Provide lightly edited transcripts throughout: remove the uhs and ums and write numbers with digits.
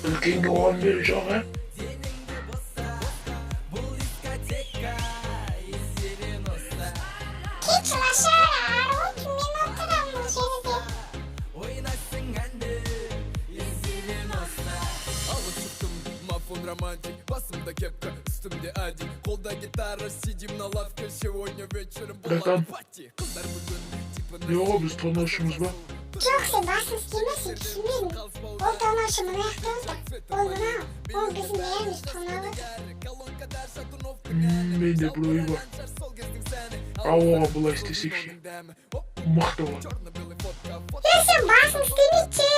үлкенге 11 жоқ, ә? Романтик, басымда кепка, үстімде один, қолда гитара, сидим на лавке, сегодня вечером болады пати. Қыздар бүгін типа Не ғой, біз тонаушымыз ба? Жоқ, сен басын істемесің, түсінбедің. Ол тонаушы мына жақта отыр. Ол мынау, ол біздің бәріміз тонап отыр. Менде бір ой бар. Ауаға бұлай істесек ше. Мықты болады. Сен басын істемейді.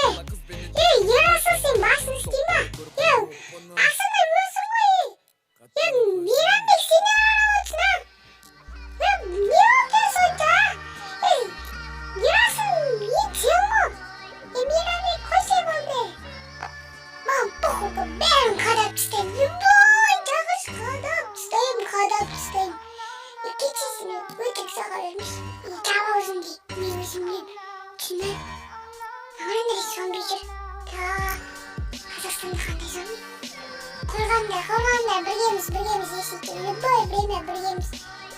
Ерасыл, сен басын істейме. Асылы өзің ғой. Мейрамбек сені арап отырсың, а? Не oldu сонда? Ерасыл, сен ғой. Мейрамбек қой сен болды. Маған похуй, бәрін қадап тастаймын. Жағыз қадап тастаймын. Кетесің, өтірік саға бермеш. Таба өзіңдей, мен өзімнен. Түсінді? Қандай зомби жүр? Қазақстанда қандай зомби? Қорғанда, біргеміз, есейтін. Любой время біргеміз.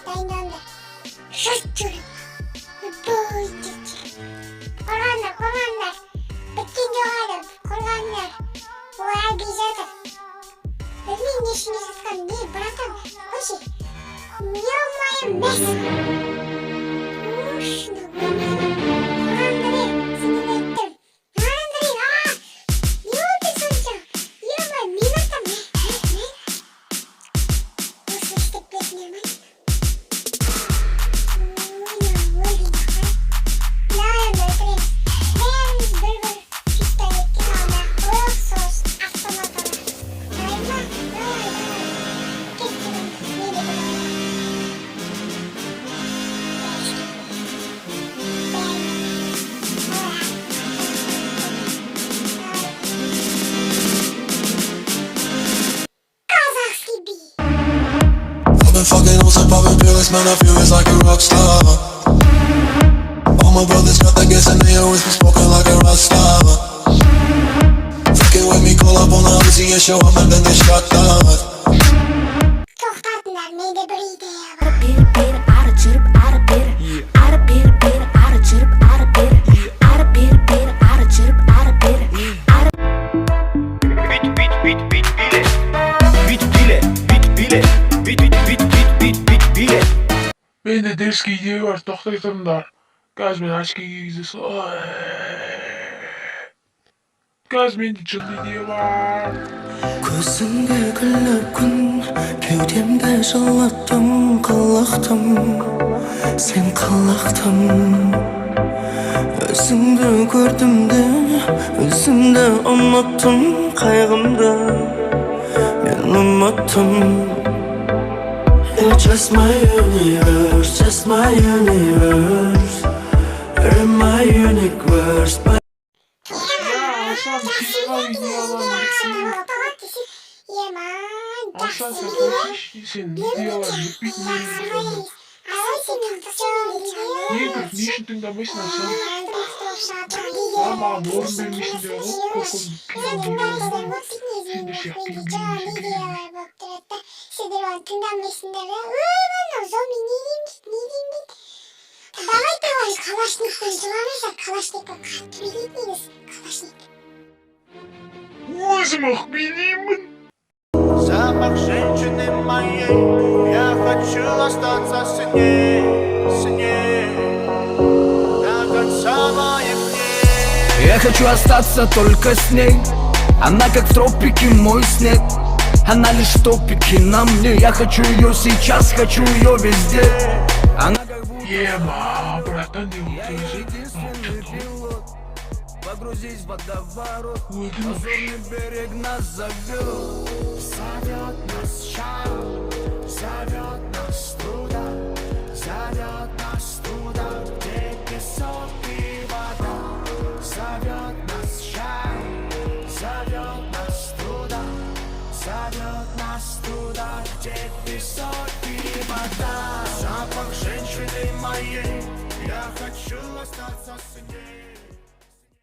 Дайынданды. Жұрт жүріп. Любой тектер. Қорғандар. Біткен жоғады, қорғандар. Олар бейзатыр. Білмейін не үшін жатқан, не, братан, қойшы. Ё-моё, мәс. Ушыны, қорғандар, сені беттім. Fucking on some poppin' pills, man, I feel it's like a rock star. All my brothers got that gas and they always be smoking like a rock star. Fucking with me, call up on the Uzi and show up and then they shot down. Toxtatınlar, mende bir ideya var. Ara çırp, ara beri. Ara beri, ara çırp, ara beri. Ara beri, ara çırp, ara beri. Менде дерске идея бар, тоқтай тұрыңдар. Қазір мен очки кигізесің. Қазір менде жылы идея бар. көзіңде күліп күн, кеудемде жылаттым, қалақтым, сен қалақтым. Өзіңді көрдім де, өзімді ұмыттым, қайғымды мен ұмыттым. You're just my universe, just my universe. You're my universe. Hasan, çıkma videolar. Hasan, sen konuşuyorsun, senin videolar bitmiyor. Niye kız, ne işin tınlamışsın Hasan? Ama doğru vermişsin diyor, kokun videolarını. Sen de şey yapayım, Сидерон тыңдамайсыңдар да? Мынау зомби не деймін? Давай давай калашникпен жыламайсақ, калашникпен қатты билейтін негіз. Калашник. Өзім ақ билеймін. Запах женщины моей, я хочу остаться с ней до конца моих дней. Я хочу остаться только с ней. Она как в тропике мой снег. Она лишь в топике на мне. Я хочу ее сейчас, хочу ее везде. Она как будто Еба, братан, не единственный пилот. Погрузись в водоворот, лазурный берег нас зовет. Зовет нас шаг, зовет нас туда, где песок и вода. Зовет нас шаг, зовет нас туда, где песок и вода. Запах женщины моей, я хочу остаться с ней.